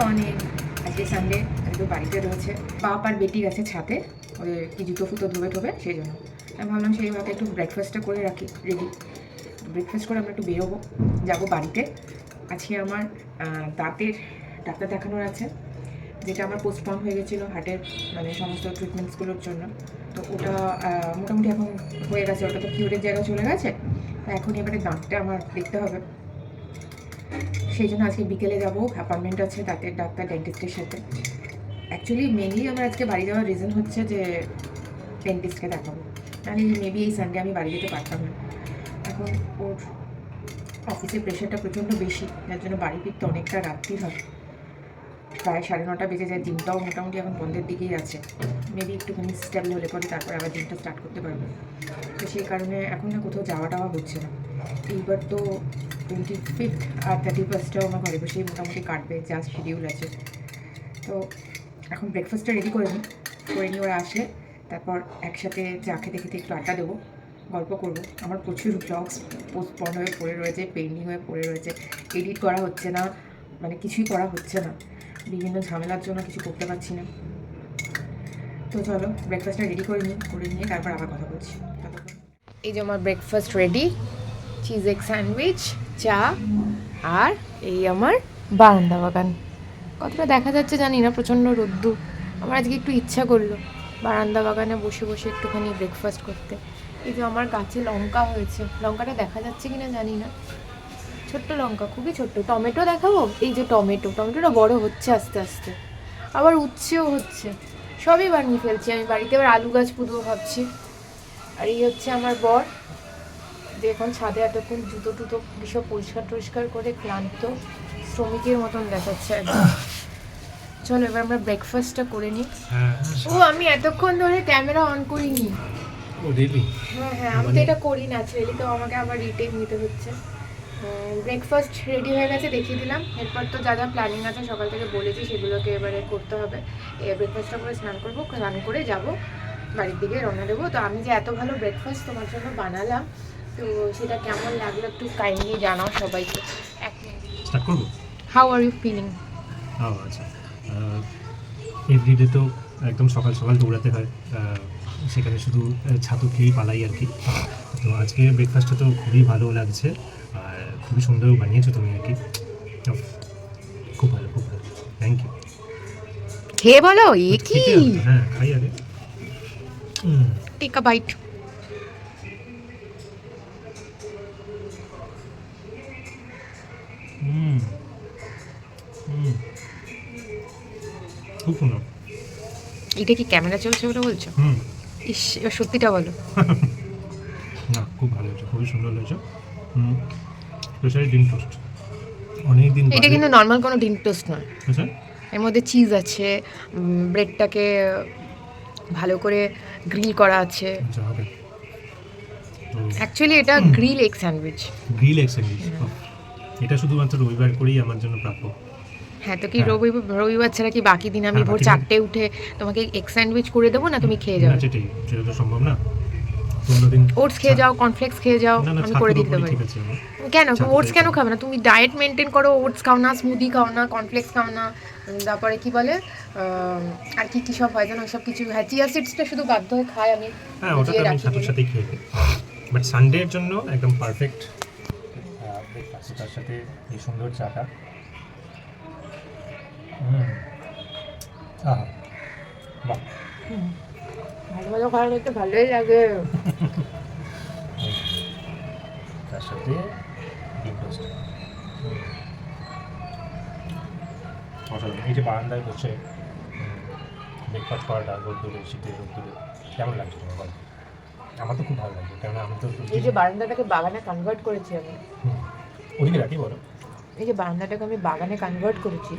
Morning. আজকে Sunday, একটু বাড়িতে রয়েছে। বাপ আর বেটি গেছে ছাদে, ওদের কি জুতো ফুতো ধোবে সেই জন্য আমি ভাবলাম সেইভাবে একটু ব্রেকফাস্টটা করে রাখি রেডি। ব্রেকফাস্ট করে আমরা একটু বেরোবো, যাবো বাড়িতে। আজকে আমার দাঁতের ডাক্তার দেখানোর আছে, যেটা আমার পোস্টপন হয়ে গেছিলো হার্টের মানে সমস্ত ট্রিটমেন্টসগুলোর জন্য। তো ওটা মোটামুটি এখন হয়ে গেছে, ওটা তো কিউরের জায়গায় চলে গেছে। এখন এবারে দাঁতটা আমার দেখতে হবে, সেই জন্য আজকে বিকেলে যাবো। অ্যাপয়েন্টমেন্ট আছে দাঁতের ডাক্তার, ডেন্টিস্টের সাথে। অ্যাকচুয়ালি মেনলি আমার আজকে বাড়ি যাওয়ার রিজন হচ্ছে যে ডেন্টিস্টকে দেখাবো, নাহলে মেবি এই সানডে আমি বাড়ি যেতে পারতাম না। এখন ওর অফিসের প্রেশারটা প্রচণ্ড বেশি, যার জন্য বাড়ি ফিরতে অনেকটা রাত্রি হয়, প্রায় 9:30 বেজে যায়। জিমটাও মোটামুটি এখন বন্ধের দিকেই আছে, মেবি একটুখানি স্টেবল হলে পরে তারপর আবার জিমটা স্টার্ট করতে পারবো। তো সেই কারণে এখন না কোথাও যাওয়া টাওয়া হচ্ছে না। এইবার তো 25 আর 31টাও আমার ঘরে বসেই মোটামুটি কাটবে, যা শিডিউল আছে। তো এখন ব্রেকফাস্টটা রেডি করে নিই ওরা আসলে, তারপর একসাথে চা খেতে খেতে একটু আড্ডা দেবো, গল্প করবো। আমার প্রচুর ব্লগস পোস্টপন হয়ে পড়ে রয়েছে, পেন্ডিং হয়ে পড়ে রয়েছে, এডিট করা হচ্ছে না, মানে কিছুই করা হচ্ছে না, বিভিন্ন ঝামেলার জন্য কিছু করতে পারছি না। তো চলো ব্রেকফাস্টটা রেডি করে নিয়ে তারপর আবার কথা বলছি। এই যে আমার breakfast ready, cheese egg sandwich, চা, আর এই আমার বারান্দা বাগান। কতটা দেখা যাচ্ছে জানি না, প্রচণ্ড রোদ্দুর। আমার আজকে একটু ইচ্ছা করলো বারান্দা বাগানে বসে বসে একটুখানি ব্রেকফাস্ট করতে। এই যে আমার গাছে লঙ্কা হয়েছে, লঙ্কাটা দেখা যাচ্ছে কিনা জানি না, ছোট্ট লঙ্কা, খুবই ছোট্ট। টমেটো দেখাবো, এই যে টমেটোটা বড় হচ্ছে আস্তে আস্তে, আবার উচ্ছেও হচ্ছে, সবই বানিয়ে ফেলছি আমি বাড়িতে। এবার আলু গাছ পুঁতবো ভাবছি। আর এই হচ্ছে আমার বর, যে এখন ছাদে এতক্ষণ জুতো টুতো সব পরিষ্কার করে ক্লান্ত শ্রমিকের মতন দেখাচ্ছে একদম। চলো এবার আমরা ব্রেকফাস্টটা করে নিই। ও আমি এতক্ষণ ধরে ক্যামেরা অন করিনি। হ্যাঁ আমি তো এটা করি ন্যাচারালি, তো আমাকে আবার রিটেক নিতে হচ্ছে। ব্রেকফাস্ট রেডি হয়ে গেছে, দেখিয়ে দিলাম। এরপর তো যা প্ল্যানিং আছে সকাল থেকে বলেছি, সেগুলোকে এবারে করতে হবে। ব্রেকফাস্টটা করে স্নান করবো, স্নান করে যাবো বাড়ির দিকে, রওনা দেবো। তো আমি যে এত ভালো ব্রেকফাস্ট তোমার জন্য বানালাম, তো সেটা কেমন লাগলো একটু কাইন্ডলি জানাও সবাইকে। এক মিনিট, হাউ আর ইউ ফিলিং? আচ্ছা, এভরিডে তো একদম সকাল সকাল দৌড়াতে হয়, সেখানে শুধু ছাতু খেয়েই পালাই আর কি। তো আজকে ব্রেকফাস্টটা তো খুবই ভালো লাগছে, আর খুবই সুন্দর বানিয়েছো তুমি আর কি। খুব ভালো থ্যাংক ইউ। খেয়ে বলো এ কি? হ্যাঁ খাই আগে। Take a bite. খুব সুন্দর। এটা কি ক্যামেরা চলছে ওটা বলছো? ইস, এবার সত্যিটা বলো। না খুব ভালো হয়েছে, খুবই সুন্দর হয়েছে। স্পেশালি ডিম টোস্ট, অনেকদিন। এটা কিন্তু নর্মাল কোনো ডিম টোস্ট নয়, আচ্ছা, এর মধ্যে চিজ আছে, ব্রেডটাকে ভালো করে গ্রিল করা আছে। আচ্ছা হবে। অ্যাকচুয়ালি এটা গ্রিল এগ স্যান্ডউইচ। এটা শুধুমাত্র রবিবার করেই আমার জন্য প্রাপ্য। হ্যাঁ, তো কি রবিবার ছাড়া কি বাকি দিন আমি ভোর 4টে উঠে তোমাকে এগ স্যান্ডউইচ করে দেবো না তুমি খেয়ে যাও? সেটা তো সম্ভব না। অন্যদিন ওটস খেয়ে যাও, কর্নফ্লেক্স খেয়ে যাও, আমি করে দিতে পারি। কেন ওটস কেন খাবে না? তুমি ডায়েট মেনটেন করো, ওটস খাও না, স্মুদি খাও না, কর্নফ্লেক্স খাও না, তারপরে কি বলে আর কি কি সব হয় জানো, সব কিছু। হ্যাঁ, চিয়া সিডসটা শুধু বাধ্য হয়ে খাই আমি। হ্যাঁ, ওটা তো আমি সাথে সাথেই খেয়ে নিই, বাট সানডের জন্য একদম পারফেক্ট ব্রেকফাস্ট। তার সাথে এই সুন্দর চাটা। বাহ, ভালো খাবার খেতে ভালোই লাগে। তার সাথে ডিম টোস্ট। অসাধারণ। এই যে বারান্দায় বসে ব্রেকফাস্ট করাটা রোদ্দুরে, শীতের রোদ্দুরে কেমন লাগছে তোমার বলো? আমার তো খুব ভালো লাগছে, কেননা আমি তো এই যে বারান্দাটাকে বাগানে কনভার্ট করেছি আমি। ওদিকে রাখি বলো। এই যে বারান্দাটাকে আমি বাগানে কনভার্ট করেছি,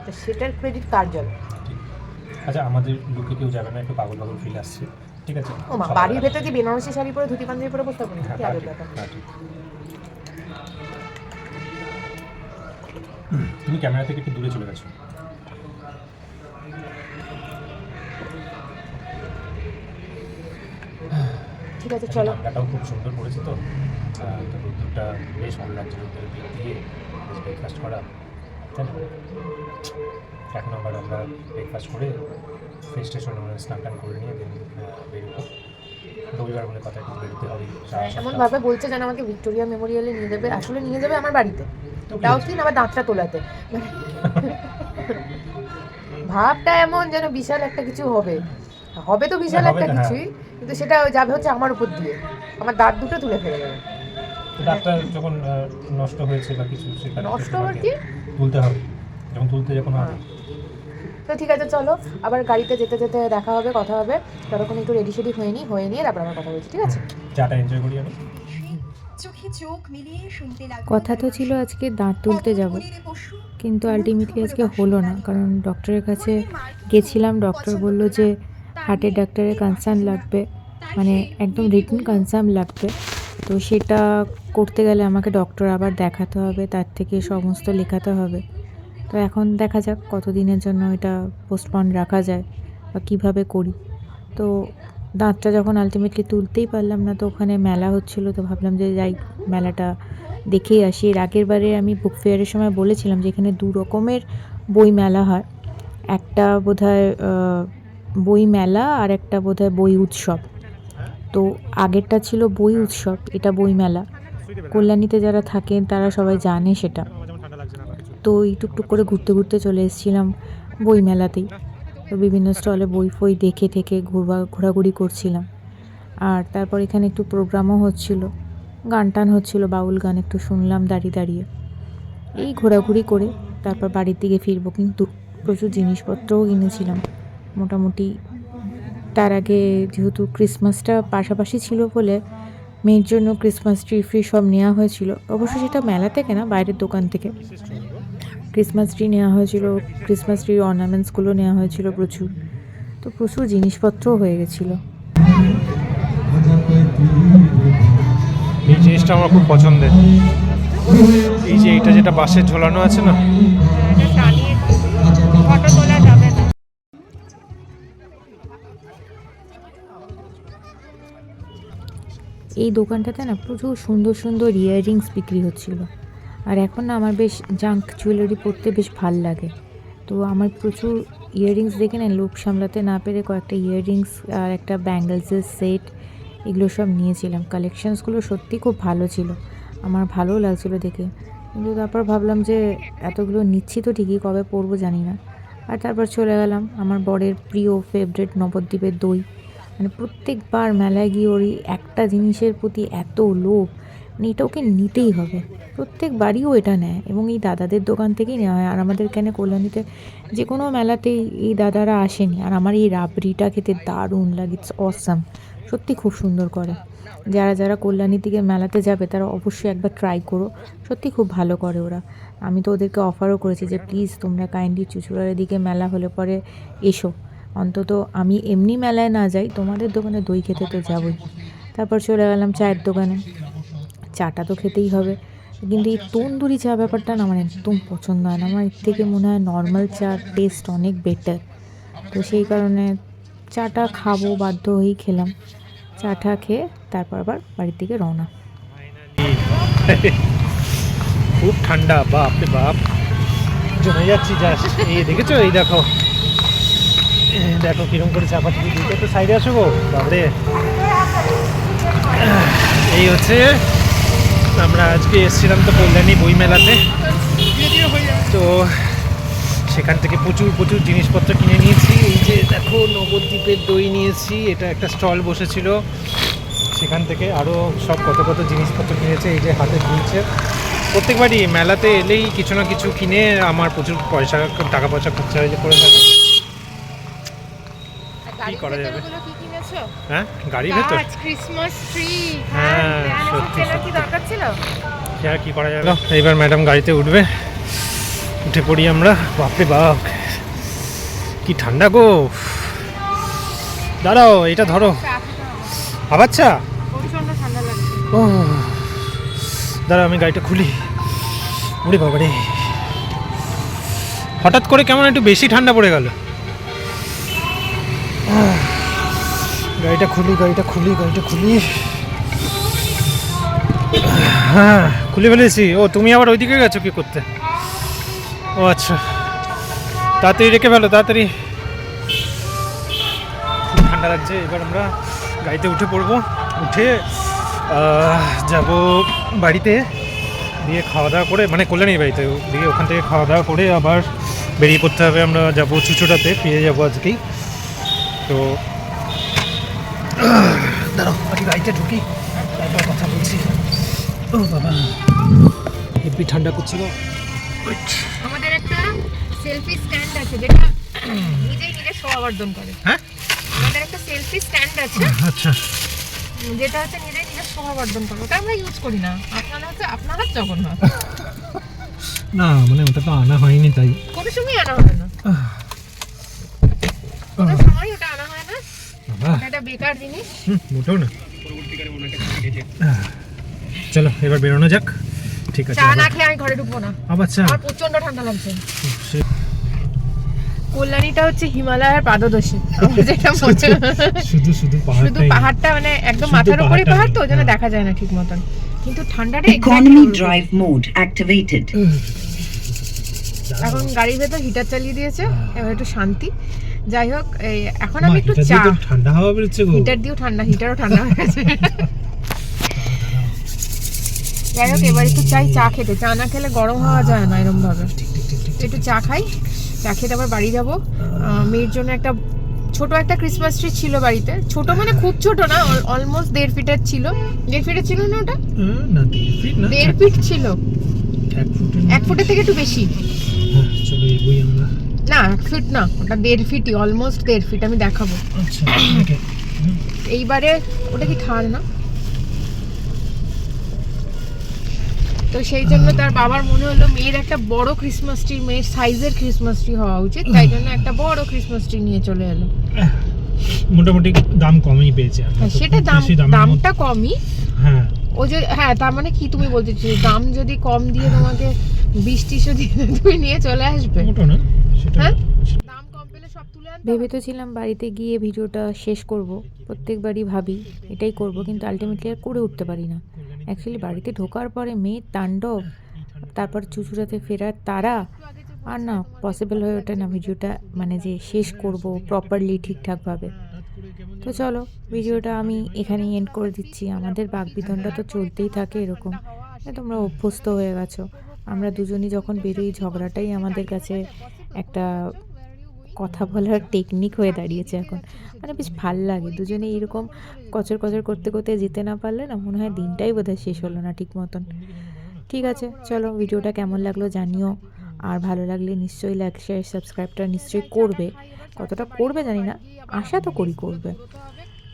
তো সেটার ক্রেডিট কার যাবে? আচ্ছা, আমাদের লুকে কেউ যাবে না, একটু পাগল ফিল আসছে, ঠিক আছে? ও মা, বাড়ির ভেতর কি বেনারসি শাড়ি পরে ধুতি পাঞ্জাবি পরে বসতে পারি? কি আগে ব্যাপার। তুমি ক্যামেরা থেকে একটু দূরে চলে গেছো। ঠিক আছে চলো। ঠান্ডাটাও খুব সুন্দর পড়েছে, তো রোদ্দুরটা বেশ ভালো লাগছে, রোদ্দুরের দিক দিয়ে বেশ ব্রেকফাস্ট করা, তাই না? এখন আবার আমরা ব্রেকফাস্ট করে ফ্রেশ ট্রেশ স্নান টান করে নিয়ে দেন বেরোবো। রবিবার বলে কথা, একটু বেরোতে হবে। এমনভাবে বলছে যেন আমাকে ভিক্টোরিয়া মেমোরিয়ালে নিয়ে যাবে, আসলে নিয়ে যাবে আমার বাড়িতে, তাও কি আবার দাঁতটা তোলাতে। ভাবটা এমন যেন বিশাল একটা কিছু হবে, হবে তো বিশাল একটা কিছুই, কিন্তু সেটা যাবে হচ্ছে আমার উপর দিয়ে, আমার দাঁত দুটো তুলে ফেলে দেবে। দাঁতটা যখন নষ্ট হয়েছে বা কিছু, সেটা নষ্ট হওয়ার কি, তুলতে হবে, যখন হবে। তো ঠিক আছে, চলো আবার গাড়িতে যেতে যেতে দেখা হবে, কথা হবে। ততক্ষণ একটু রেডি সেডি হয়ে নিয়ে তারপর আবার কথা বলছি, ঠিক আছে? চাটা এনজয় করি আমি। কথা তো ছিল আজকে দাঁত তুলতে যাব, কিন্তু আলটিমেটলি আজকে হলো না, কারণ ডক্টরের কাছে গেছিলাম। ডক্টর বলল যে হার্টের ডাক্তারের কনসার্ন লাগবে, মানে একদম রিটেন কনসার্ন লাগবে। তো সেটা করতে গেলে আমাকে ডক্টর আবার দেখাতে হবে, তার থেকে সমস্ত লেখাতে হবে। তো এখন দেখা যাক কতদিনের জন্য এটা পোস্টপন রাখা যায় বা কীভাবে করি। তো দাঁতটা যখন আলটিমেটলি তুলতেই পারলাম না, তো ওখানে মেলা হচ্ছিলো, তো ভাবলাম যে যাই মেলাটা দেখেই আসি। এর আগের বারে আমি বুক ফেয়ারের সময় বলেছিলাম যে এখানে 2 রকমের বই মেলা হয়, একটা বোধহয় বই মেলা আর একটা বোধহয় বই উৎসব। তো আগেরটা ছিল বই উৎসব, এটা বই মেলা। কল্যাণীতে যারা থাকেন তারা সবাই জানে সেটা। তো এই টুকটুক করে ঘুরতে ঘুরতে চলে এসেছিলাম বই মেলাতেই। তো বিভিন্ন স্টলে বই ফই দেখে থেকে ঘোরাঘুরি করছিলাম। আর তারপর এখানে একটু প্রোগ্রামও হচ্ছিল, গান টান হচ্ছিল, বাউল গান একটু শুনলাম দাঁড়িয়ে দাঁড়িয়ে। এই ঘোরাঘুরি করে তারপর বাড়ির দিকে ফিরবো, কিন্তু প্রচুর জিনিসপত্রও কিনেছিলাম মোটামুটি। তার আগে যেহেতু ক্রিসমাসটা পাশাপাশি ছিল বলে মেয়ের জন্য ক্রিসমাস ট্রি সব নেওয়া হয়েছিল। অবশ্য সেটা মেলা থেকে না, বাইরের দোকান থেকে ক্রিসমাস ট্রি নেওয়া হয়েছিল, ক্রিসমাস ট্রির অর্নামেন্টসগুলো নেওয়া হয়েছিল প্রচুর। তো প্রচুর জিনিসপত্রও হয়ে গেছিলো। এই জিনিসটা আমার খুব পছন্দের, এই যে এটা যেটা বাসে ঝোলানো আছে না, এই দোকানটাতে না প্রচুর সুন্দর সুন্দর ইয়াররিংস বিক্রি হচ্ছিল। আর এখন না আমার বেশ জাঙ্ক জুয়েলারি পরতে বেশ ভাল লাগে। তো আমার প্রচুর ইয়াররিংস দেখে না লোভ সামলাতে না পেরে কয়েকটা ইয়াররিংস আর একটা ব্যাঙ্গলসের সেট এগুলো সব নিয়েছিলাম। কালেকশানসগুলো সত্যি খুব ভালো ছিল, আমার ভালোও লাগছিলো দেখে। কিন্তু তারপর ভাবলাম যে এতগুলো নিচ্ছি তো ঠিকই, কবে পরবো জানি না। আর তারপর চলে গেলাম আমার বরের প্রিয় ফেভারিট নবদ্বীপের দই। মানে প্রত্যেকবার মেলায় গিয়ে ওর একটা জিনিসের প্রতি এত লোভ, মানে এটা ওকে নিতেই হবে। প্রত্যেকবারইও এটা নেয় এবং এই দাদাদের দোকান থেকেই নেওয়া হয়। আর আমাদের এখানে কল্যাণীতে যে কোনো মেলাতেই এই দাদারা আসেনি। আর আমার এই রাবড়িটা খেতে দারুণ লাগে, ইটস অসাম, সত্যি খুব সুন্দর করে। যারা যারা কল্যাণী থেকে মেলাতে যাবে তারা অবশ্যই একবার ট্রাই করো, সত্যি খুব ভালো করে ওরা। আমি তো ওদেরকে অফারও করেছি যে প্লিজ তোমরা কাইন্ডলি চুঁচুড়ার দিকে মেলা হলে পরে এসো, অন্তত আমি এমনি মেলায় না যাই, তোমাদের দোকানে দই খেতে তো যাবই। তারপর চলে গেলাম চায়ের দোকানে, চাটা তো খেতেই হবে। কিন্তু এই তন্দুরি চা ব্যাপারটা না আমার একদম পছন্দ হয় না, আমার এর থেকে মনে হয় নর্মাল চার টেস্ট অনেক বেটার। তো সেই কারণে চাটা খাবো, বাধ্য হয়েই খেলাম। চাটা খেয়ে তারপর আবার বাড়ির দিকে রওনা। খুব ঠান্ডা, বাপ রে বাপ, জমে যাচ্ছি জাস্ট। এই দেখেছো, এই দেখো দেখো কিরকম করে চাপাচুপি দিতে। একটু সাইডে আসো গো, বাবরে। এই হচ্ছে আমরা আজকে এসেছিলাম তো কল্যাণী বই মেলাতে, তো সেখান থেকে প্রচুর প্রচুর জিনিসপত্র কিনে নিয়েছি। এই যে দেখো নবদ্বীপের দই নিয়েছি, এটা একটা স্টল বসেছিল সেখান থেকে। আরও সব কত কত জিনিসপত্র কিনেছে, এই যে হাতে ঝুলছে। প্রত্যেকবারই মেলাতে এলেই কিছু না কিছু কিনে আমার প্রচুর টাকা পয়সা খরচা হয়ে করে থাকে। কি করা যাবে? হ্যাঁ, গাড়ির ভেতর ক্রিসমাস ট্রি, হ্যাঁ সত্যি কি দরকার ছিল? আর কি করা যাবে। এইবার ম্যাডাম গাড়িতে উঠবে, উঠে পড়ি আমরা। বাপরে বাপ কি ঠান্ডা গো, দাঁড়াও এটা ধরো। আবার চা, প্রচন্ড ঠান্ডা লাগছে। ও দাঁড়াও আমি গাড়িটা খুলি। উড়ে বাবা রে, হঠাৎ করে কেমন একটু বেশি ঠান্ডা পড়ে গেল। গাড়িটা খুলি। হ্যাঁ খুলে ফেলেছি। ও তুমি আবার ওইদিকে গেছো কি করতে? ও আচ্ছা, তাড়াতাড়ি রেখে ফেলো, তাড়াতাড়ি। খুব ঠান্ডা লাগছে। এবার আমরা গাড়িতে উঠে পড়বো, উঠে যাব বাড়িতে, দিয়ে খাওয়া দাওয়া করে, মানে কল্যাণীর বাড়িতে, দিয়ে ওখান থেকে খাওয়া দাওয়া করে আবার বেরিয়ে পড়তে হবে। আমরা যাবো চুচুড়াতে, ফিরে যাবো আজকেই। তো দাঁড়াও আগে গাড়িতে ঢুকি, তারপর কথা বলছি। ও বাবা, হেব্বি ঠান্ডা করছিল। আমাদের একটা সেলফি স্ট্যান্ড আছে যেটা নিজেই নিজে শোভাবর্ধন করে। হ্যাঁ, আমাদের একটা সেলফি স্ট্যান্ড আছে আচ্ছা, যেটা হচ্ছে নিজেই নিজে শোভাবর্ধন করে। ওটা আমরা ইউজ করি না। আপনারা জগন্নাথ না মানে ওটা তো আনা হয়নি, তাই কোনো সময় আনা হয় না, কোনো সময় ওটা আনা হয় না। এটা বেকার জিনিস, মোটেও না। চলো এবার বেরোনো যাক। ঠিক আছে, চা না খেয়ে আমি ঘরে ঢুকবো না, আবার চা? আমার প্রচন্ড ঠান্ডা লাগছে। কল্যাণীটা হচ্ছে হিমালয়ের পাদদেশে, আমার যেটা মনে শুধু শুধু শুধু পাহাড়টা মানে একদম মাথার উপরে পাহাড়, তো ওই জন্য দেখা যায় না ঠিক মতন, কিন্তু ঠান্ডাটা Economy drive mode activated. এখন গাড়ির ভেতর হিটার চালিয়ে দিয়েছে, এবার একটু শান্তি। যাই হোক, এখন আমি একটু চা, ঠান্ডা হাওয়া বেরোচ্ছে গো। হিটার দিয়েও ঠান্ডা, হিটারও ঠান্ডা হয়ে গেছে। যাই হোক, এবার একটু চাই চা খেতে, চা না খেলে গরম হওয়া যায় না এরকম ভাবে। একটু চা খাই, চা খেতে আবার বাড়ি যাবো। মেয়ের জন্য একটা ছোট একটা ক্রিসমাস ট্রি ছিল বাড়িতে, ছোট মানে খুব ছোট না, অলমোস্ট 1.5 ফিটের ছিল। 1.5 ফিটের ছিল না ওটা? না 1.5 ফিট না, 1.5 ফিট ছিল, 1 ফুটের থেকে একটু বেশি। হ্যাঁ, চলো এগোই আমরা। না 1 ফিট না, ওটা 1.5 ফিটই, অলমোস্ট 1.5 ফিট। আমি দেখাবো। আচ্ছা, ওকে। এইবারে ওটা কি খাল না, তো সেই জন্য তার বাবার মনে হলো মেয়ের একটা বড় ক্রিসমাস ট্রি, মেয়ের সাইজের ক্রিসমাস ট্রি হওয়া উচিত, তাই জন্য একটা বড় ক্রিসমাস ট্রি নিয়ে চলে এলো। মোটামুটি দাম কমই পেয়েছে আমরা, হ্যাঁ, তো সেটা খুব বেশি দামের দামটা মধ্যে- কমই। হ্যাঁ, ও যে, হ্যাঁ, তার মানে কি তুমি বলতে চাইছো, দাম যদি কম দিয়ে তোমাকে 20-30 দিয়ে তুমি নিয়ে চলে আসবে? মোটেও না, সেটা হ্যাঁ, দাম কম পেলে সব তুলে আনতে ভেবে হবে। তো ছিলাম বাড়িতে গিয়ে ভিডিওটা শেষ করব, প্রত্যেকবারই ভাবি এটাই করব, কিন্তু আলটিমেটলি আর করে উঠতে পারি না। অ্যাকচুয়ালি বাড়িতে ঢোকার পরে মেয়ের তাণ্ডব, তারপর চুচুড়াতে ফেরার তারা, আর না পসিবল হয়ে ওঠে না ভিডিওটা মানে যে শেষ করব প্রপারলি ঠিকঠাকভাবে। তো চলো ভিডিওটা আমি এখানেই এন্ড করে দিচ্ছি। আমাদের বাকবিতণ্ডা তো চলতেই থাকে এরকম, তোমরা অভ্যস্ত হয়ে গেছো। আমরা দুজনই যখন বেরোই ঝগড়াটাই আমাদের কাছে একটা কথা বলার টেকনিক হয়ে দাঁড়িয়েছে এখন। মানে বেশ ভাল লাগে দুজনে এরকম কচর কচর করতে করতে যেতে না পারলে না মনে হয় দিনটাই বোধহয় শেষ হলো না ঠিক মতন। ঠিক আছে, চলো ভিডিওটা কেমন লাগলো জানিও, আর ভালো লাগলে নিশ্চয়ই লাইক শেয়ার সাবস্ক্রাইবটা নিশ্চয়ই করবে। কতটা করবে জানি না, আশা তো করি করবে।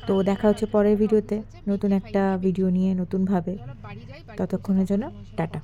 তো দেখা হচ্ছে পরের ভিডিওতে নতুন একটা ভিডিও নিয়ে নতুনভাবে। ততক্ষণের জন্য টাটা।